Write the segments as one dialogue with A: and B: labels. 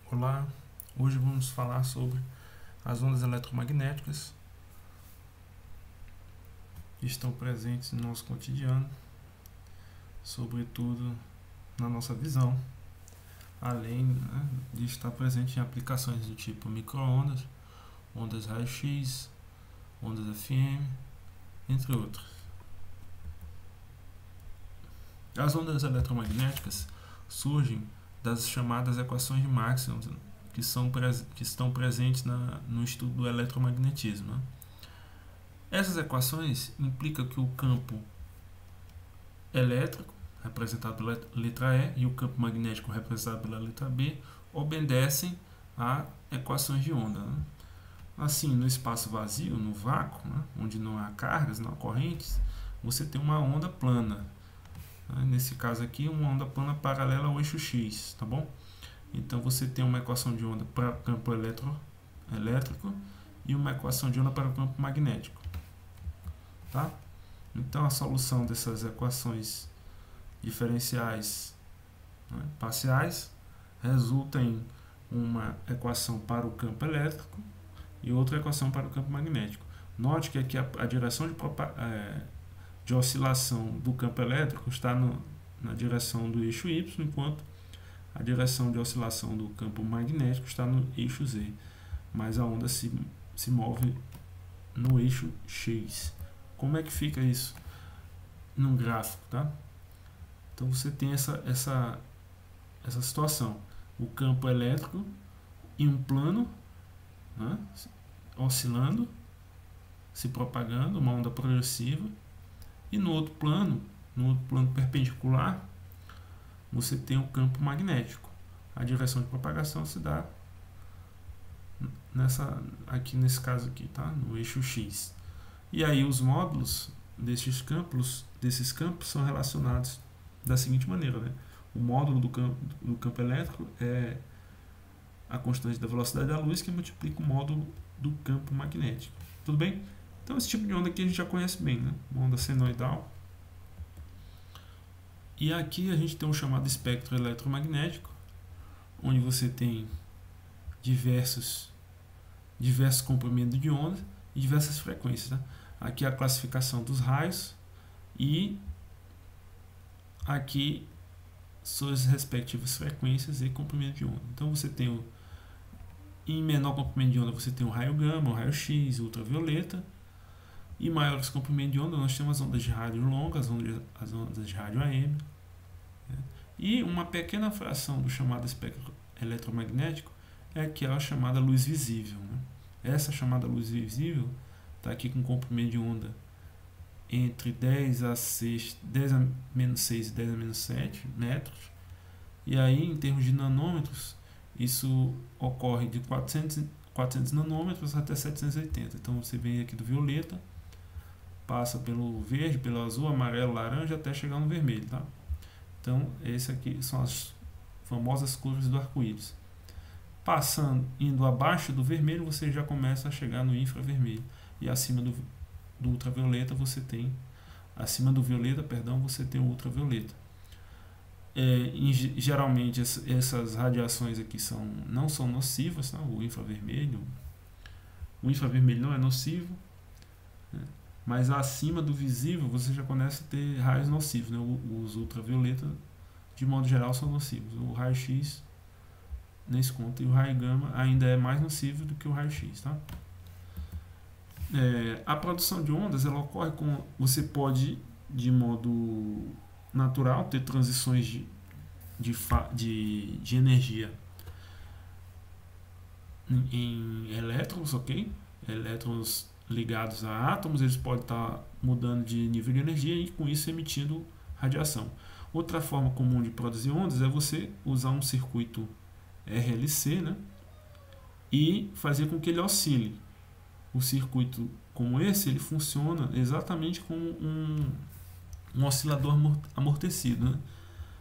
A: Olá, hoje vamos falar sobre as ondas eletromagnéticas que estão presentes no nosso cotidiano, sobretudo na nossa visão, além, de estar presente em aplicações do tipo micro-ondas, ondas raio-x, ondas FM, entre outras. As ondas eletromagnéticas surgem das chamadas equações de Maxwell, que estão presentes no estudo do eletromagnetismo. Essas equações implicam que o campo elétrico, representado pela letra E, e o campo magnético, representado pela letra B, obedecem a equações de onda. Assim, no espaço vazio, no vácuo, onde não há cargas, não há correntes, você tem uma onda plana. Nesse caso aqui, uma onda plana paralela ao eixo X, tá bom? Então você tem uma equação de onda para o campo elétrico e uma equação de onda para o campo magnético, tá? Então a solução dessas equações diferenciais, parciais, resulta em uma equação para o campo elétrico e outra equação para o campo magnético. Note que aqui a direção de oscilação do campo elétrico está na direção do eixo Y, enquanto a direção de oscilação do campo magnético está no eixo Z, mas a onda se move no eixo X. Como é que fica isso num gráfico, tá? Então você tem essa situação, o campo elétrico em um plano, oscilando, se propagando, uma onda progressiva, e no outro plano perpendicular, você tem o campo magnético. A direção de propagação se dá aqui nesse caso aqui, tá? No eixo X. E aí os módulos desses campos são relacionados da seguinte maneira, O módulo do campo elétrico é a constante da velocidade da luz que multiplica o módulo do campo magnético. Tudo bem? Então esse tipo de onda aqui a gente já conhece bem, Uma onda senoidal. E aqui a gente tem um chamado espectro eletromagnético, onde você tem diversos comprimentos de onda e diversas frequências. Aqui a classificação dos raios e aqui suas respectivas frequências e comprimento de onda. Então você tem em menor comprimento de onda você tem o raio gama, o raio X, ultravioleta. E maiores comprimentos de onda nós temos as ondas de rádio longas, as ondas de rádio AM. E uma pequena fração do chamado espectro eletromagnético é aquela chamada luz visível. Essa chamada luz visível está aqui com comprimento de onda entre 10 a menos 6 e 10 a menos 7 metros. E aí, em termos de nanômetros, isso ocorre de 400 nanômetros até 780. Então você vem aqui do violeta, passa pelo verde, pelo azul, amarelo, laranja, até chegar no vermelho, tá? Então, esse aqui são as famosas cores do arco-íris. Indo abaixo do vermelho, você já começa a chegar no infravermelho. E acima do ultravioleta, acima do violeta, você tem o ultravioleta. Geralmente, essas radiações aqui não são nocivas, tá? O infravermelho não é nocivo, mas acima do visível você já começa a ter raios nocivos, Os ultravioletas, de modo geral, são nocivos. O raio-x, nesse conto, e o raio gama ainda é mais nocivo do que o raio-x, tá? A produção de ondas, ela ocorre você pode, de modo natural, ter transições de energia em elétrons, ok? Elétrons ligados a átomos, eles podem estar mudando de nível de energia e com isso emitindo radiação. Outra forma comum de produzir ondas é você usar um circuito RLC, e fazer com que ele oscile. O circuito como esse, ele funciona exatamente como um oscilador amortecido,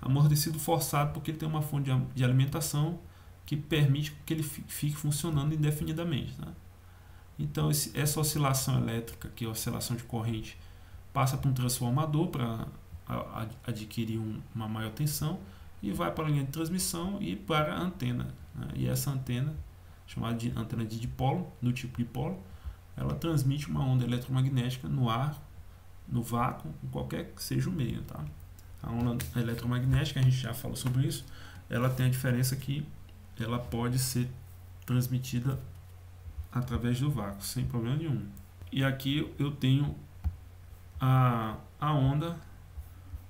A: amortecido forçado, porque ele tem uma fonte de alimentação que permite que ele fique funcionando indefinidamente, Então, essa oscilação elétrica, que é a oscilação de corrente, passa por um transformador para adquirir uma maior tensão e vai para a linha de transmissão e para a antena. né? E essa antena, chamada de antena de dipolo, do tipo dipolo, ela transmite uma onda eletromagnética no ar, no vácuo, em qualquer que seja o meio, tá? A onda eletromagnética, a gente já falou sobre isso, ela tem a diferença que ela pode ser transmitida através do vácuo, sem problema nenhum. E aqui eu tenho a onda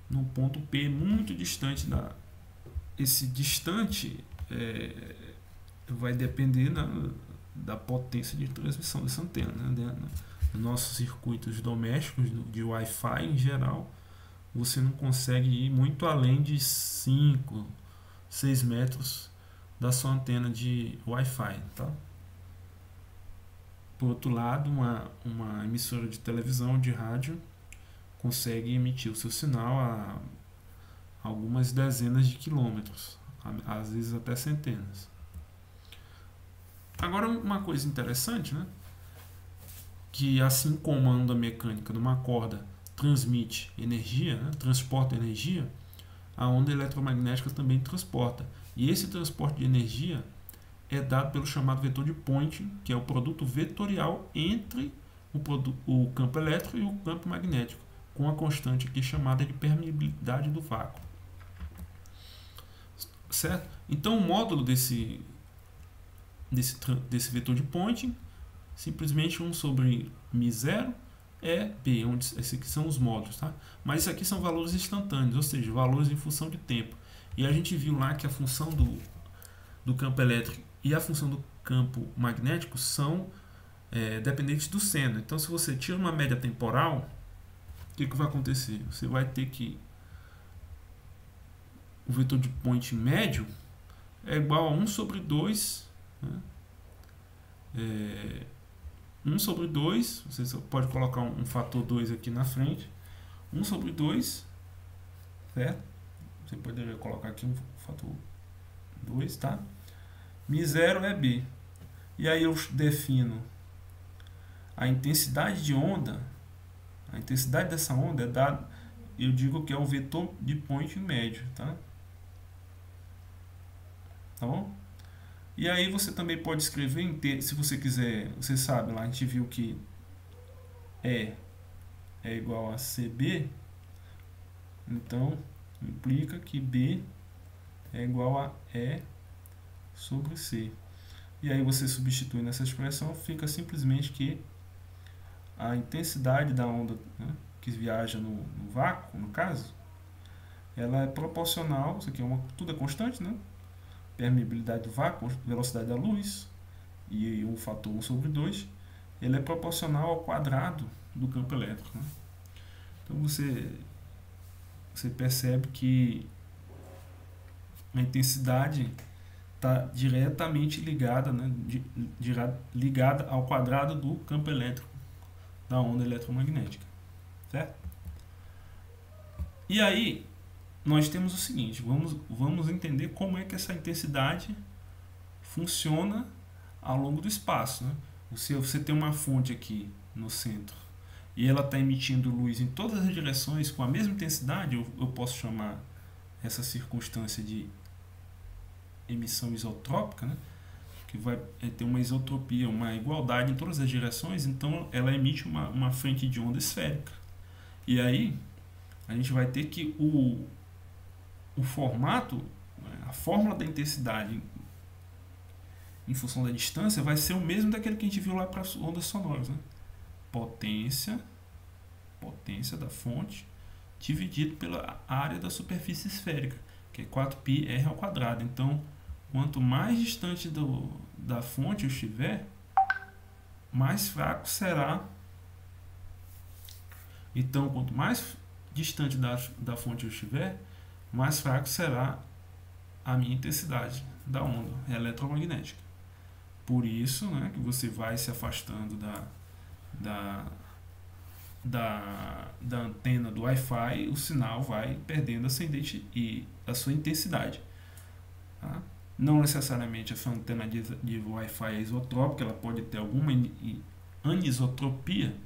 A: no ponto P, muito distante esse distante vai depender da potência de transmissão dessa antena, né? Nos nossos circuitos domésticos de Wi-Fi em geral, você não consegue ir muito além de 5, 6 metros da sua antena de Wi-Fi, tá? Por outro lado, uma emissora de televisão, de rádio, consegue emitir o seu sinal a algumas dezenas de quilômetros, às vezes até centenas. Agora, uma coisa interessante, né? Que assim como a onda mecânica de uma corda transmite energia, né? Transporta energia, a onda eletromagnética também transporta. E esse transporte de energia é dado pelo chamado vetor de Poynting, que é o produto vetorial entre o campo elétrico e o campo magnético, com a constante aqui chamada de permeabilidade do vácuo. Certo? Então o módulo desse vetor de Poynting, simplesmente 1 sobre μ0 é B, onde esses aqui são os módulos, tá? Mas isso aqui são valores instantâneos, ou seja, valores em função de tempo. E a gente viu lá que a função do campo elétrico e a função do campo magnético são dependentes do seno. Então, se você tira uma média temporal, o que vai acontecer? Você vai ter que o vetor de Poynting médio é igual a 1 sobre 2, né? 1 sobre 2, você pode colocar um fator 2 aqui na frente, 1 sobre 2, certo? Você poderia colocar aqui um fator 2, tá? μ0 é B. E aí eu defino a intensidade de onda, a intensidade dessa onda é dada, eu digo que é o vetor de Poynting médio, tá? Tá bom? E aí você também pode escrever, se você quiser, você sabe, lá a gente viu que E é igual a CB, então implica que B é igual a E sobre C. E aí você substitui nessa expressão, fica simplesmente que a intensidade da onda, né, que viaja no vácuo, no caso, ela é proporcional, isso aqui tudo é constante, né? Permeabilidade do vácuo, velocidade da luz e o fator 1 sobre 2, ele é proporcional ao quadrado do campo elétrico, né? Então você percebe que a intensidade está diretamente ligada, né, ligada ao quadrado do campo elétrico da onda eletromagnética, certo? E aí nós temos o seguinte, vamos entender como é que essa intensidade funciona ao longo do espaço, né? Se você tem uma fonte aqui no centro e ela está emitindo luz em todas as direções com a mesma intensidade, eu posso chamar essa circunstância de emissão isotrópica, né? Que vai ter uma isotropia, uma igualdade em todas as direções, então ela emite uma frente de onda esférica. E aí a gente vai ter que o formato, a fórmula da intensidade em função da distância vai ser o mesmo daquele que a gente viu lá para as ondas sonoras, né? Potência da fonte dividido pela área da superfície esférica, que é 4πr ao quadrado. Então, quanto mais distante da fonte eu estiver, mais fraco será. Então, quanto mais distante da fonte eu estiver, mais fraco será a minha intensidade da onda eletromagnética. Por isso, né, que você vai se afastando da antena do Wi-Fi, o sinal vai perdendo ascendente e a sua intensidade. Tá? Não necessariamente essa antena de Wi-Fi é isotrópica, ela pode ter alguma anisotropia,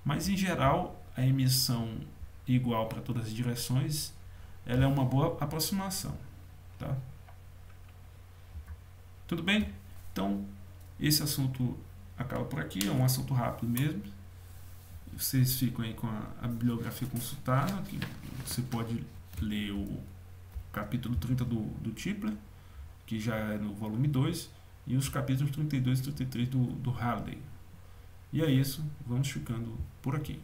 A: mas em geral a emissão igual para todas as direções, ela é uma boa aproximação, tá? Tudo bem? Então, esse assunto acaba por aqui, é um assunto rápido mesmo. Vocês ficam aí com a bibliografia consultada, que você pode ler o capítulo 30 do Tipler, que já é no volume 2, e os capítulos 32 e 33 do Halliday. E é isso, vamos ficando por aqui.